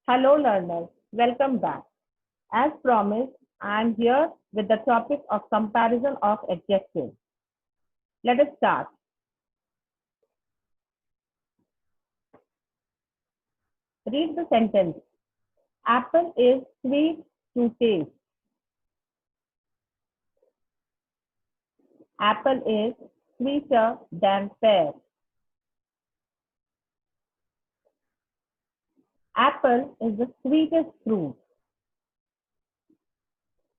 Hello learners, welcome back. As promised, I am here with the topic of comparison of adjectives. Let us start. Read the sentence. Apple is sweet to taste. Apple is sweeter than pear. Apple is the sweetest fruit.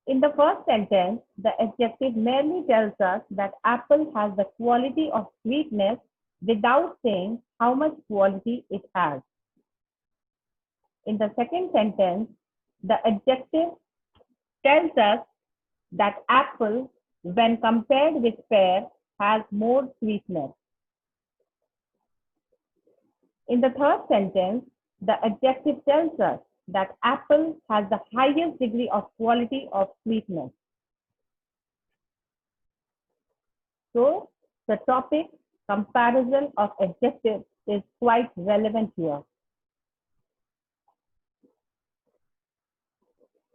In the first sentence, the adjective merely tells us that apple has the quality of sweetness without saying how much quality it has. In the second sentence, the adjective tells us that apple, when compared with pear, has more sweetness. In the third sentence, the adjective tells us that apple has the highest degree of quality of sweetness. So, the topic comparison of adjectives is quite relevant here.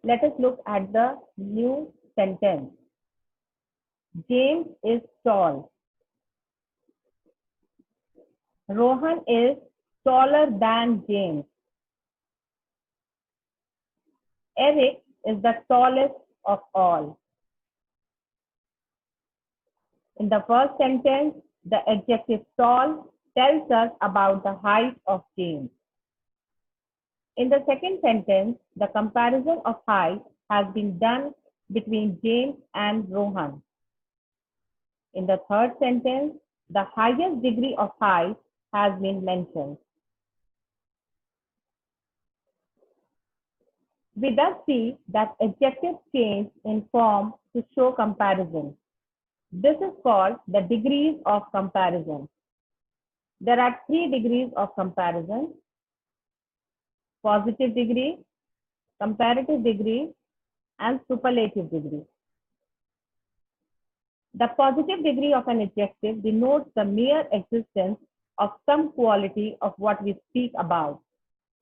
Let us look at the new sentence. James is tall. Rohan is taller than James. Eric is the tallest of all. In the first sentence, the adjective tall tells us about the height of James. In the second sentence, the comparison of height has been done between James and Rohan. In the third sentence, the highest degree of height has been mentioned. We thus see that adjectives change in form to show comparison. This is called the degrees of comparison. There are 3 degrees of comparison: positive degree, comparative degree, and superlative degree. The positive degree of an adjective denotes the mere existence of some quality of what we speak about.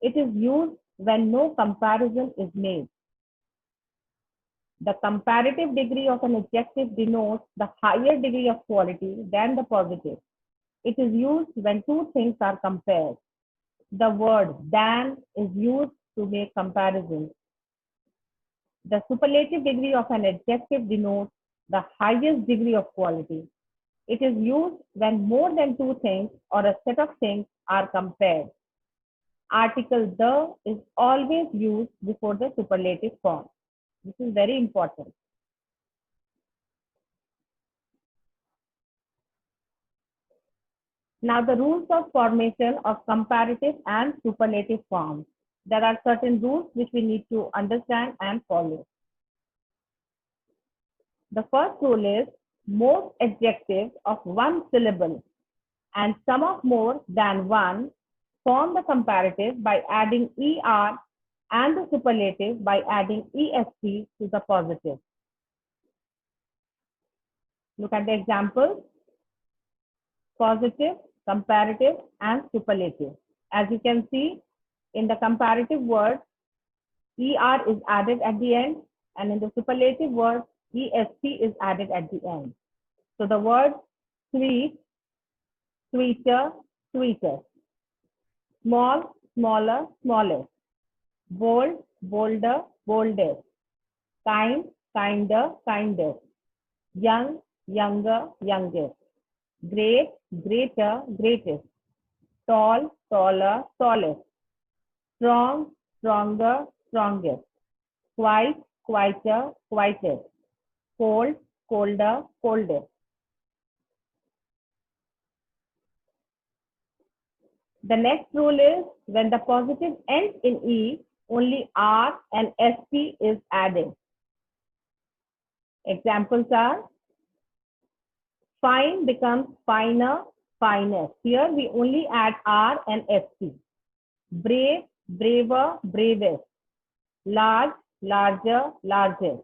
It is used when no comparison is made. The comparative degree of an adjective denotes the higher degree of quality than the positive. It is used when 2 things are compared. The word than is used to make comparisons. The superlative degree of an adjective denotes the highest degree of quality. It is used when more than 2 things or a set of things are compared. Article the is always used before the superlative form. This is very important. Now, the rules of formation of comparative and superlative forms. There are certain rules which we need to understand and follow. The first rule is most adjectives of one syllable and some of more than one form the comparative by adding er and the superlative by adding est to the positive. Look at the examples: positive, comparative, and superlative. As you can see, in the comparative word, er is added at the end, and in the superlative word, est is added at the end. So the word sweet, sweeter, sweeter; small, smaller, smallest; bold, bolder, boldest; kind, kinder, kindest; young, younger, youngest; great, greater, greatest; tall, taller, tallest; strong, stronger, strongest; quiet, quieter, quietest; cold, colder, coldest. The next rule is when the positive ends in E, only R and ST is added. Examples are: fine becomes finer, finest. Here we only add R and ST. Brave, braver, bravest. Large, larger, largest.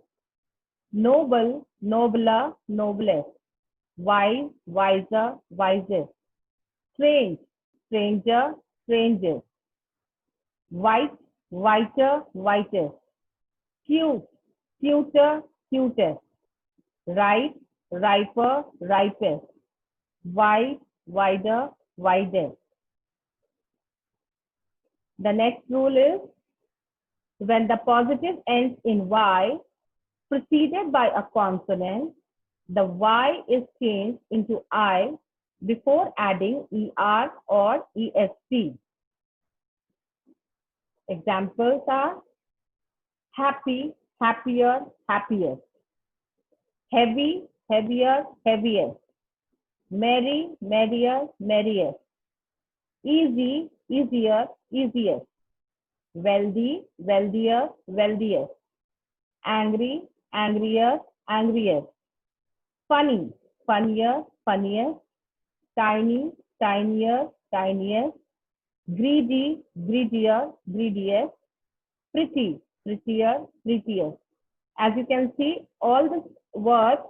Noble, nobler, noblest. Wise, wiser, wisest. Strange, stranger, strangest. White, whiter, whitest, cute, cuter, cutest, ripe, riper, ripest, wide, wider, widest. The next rule is when the positive ends in Y preceded by a consonant, the Y is changed into I before adding ER or EST. Examples are happy, happier, happiest, heavy, heavier, heaviest, merry, merrier, merriest, easy, easier, easiest, wealthy, wealthier, wealthiest, angry, angrier, angriest, funny, funnier, funniest, tiny, tinier, tiniest, greedy, greedier, greediest, pretty, prettier, prettiest. As you can see, all the words,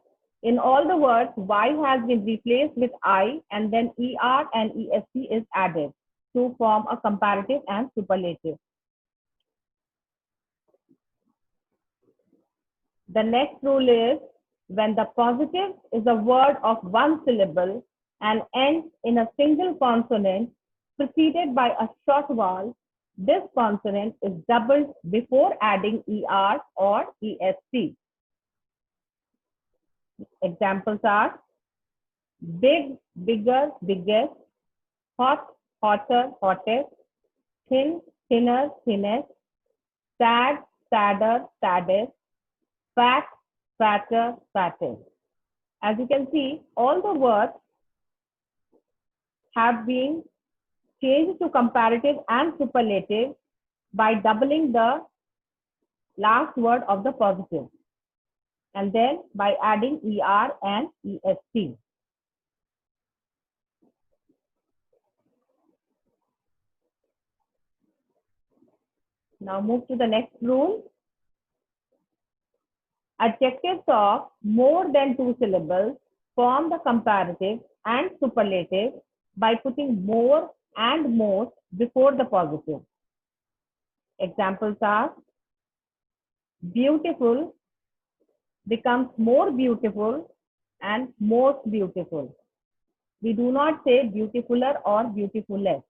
in all the words, Y has been replaced with I and then ER and EST is added to form a comparative and superlative. The next rule is when the positive is a word of one syllable and ends in a single consonant preceded by a short vowel, this consonant is doubled before adding ER or EST. Examples are big, bigger, biggest, hot, hotter, hottest, thin, thinner, thinnest, sad, sadder, saddest, fat, fatter, fattest. As you can see, all the words have been changed to comparative and superlative by doubling the last word of the positive and then by adding ER and EST. Now move to the next rule. Adjectives of more than two syllables form the comparative and superlative by putting more and most before the positive. Examples are beautiful becomes more beautiful and most beautiful. We do not say beautifuler or beautifulest.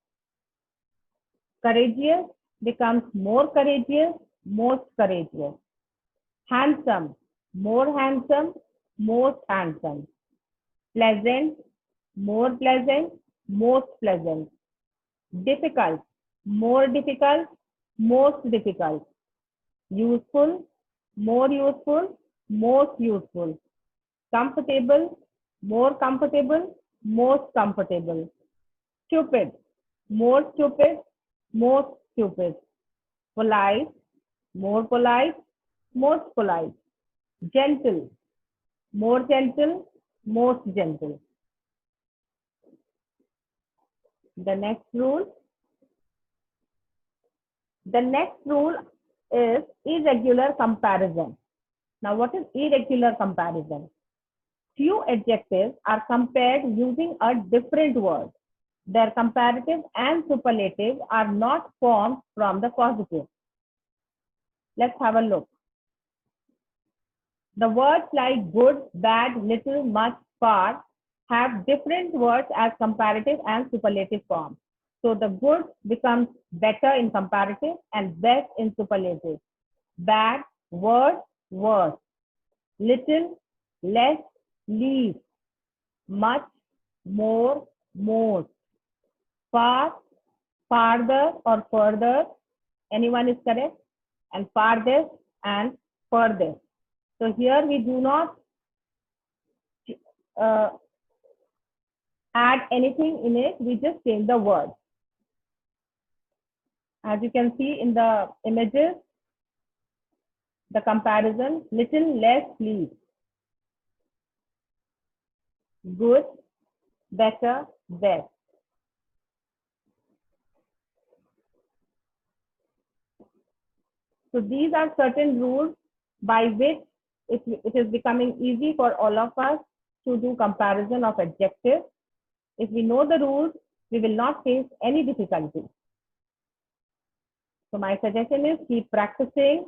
Courageous becomes more courageous, most courageous. Handsome, more handsome, most handsome. Pleasant, more pleasant, most pleasant. Difficult, more difficult, most difficult. Useful, more useful, most useful. Comfortable, more comfortable, most comfortable. Stupid, more stupid, most stupid. Polite, more polite, most polite. Gentle, more gentle, most gentle. The next rule. The next rule is irregular comparison. Now, what is irregular comparison? Few adjectives are compared using a different word. Their comparative and superlative are not formed from the positive. Let's have a look. The words like good, bad, little, much, far have different words as comparative and superlative form. So the good becomes better in comparative and best in superlative. Bad, worse, worse. Little, less, least. Much, more, most. Far, farther or further. Anyone is correct? And farthest and furthest. So here we do not add anything in it. We just change the word. As you can see in the images, the comparison, little, less, least. Good, better, best. So these are certain rules by which it is becoming easy for all of us to do comparison of adjectives. If we know the rules, we will not face any difficulty. So my suggestion is keep practicing,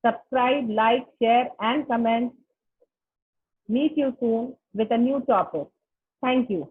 subscribe, like, share, and comment. Meet you soon with a new topic. Thank you.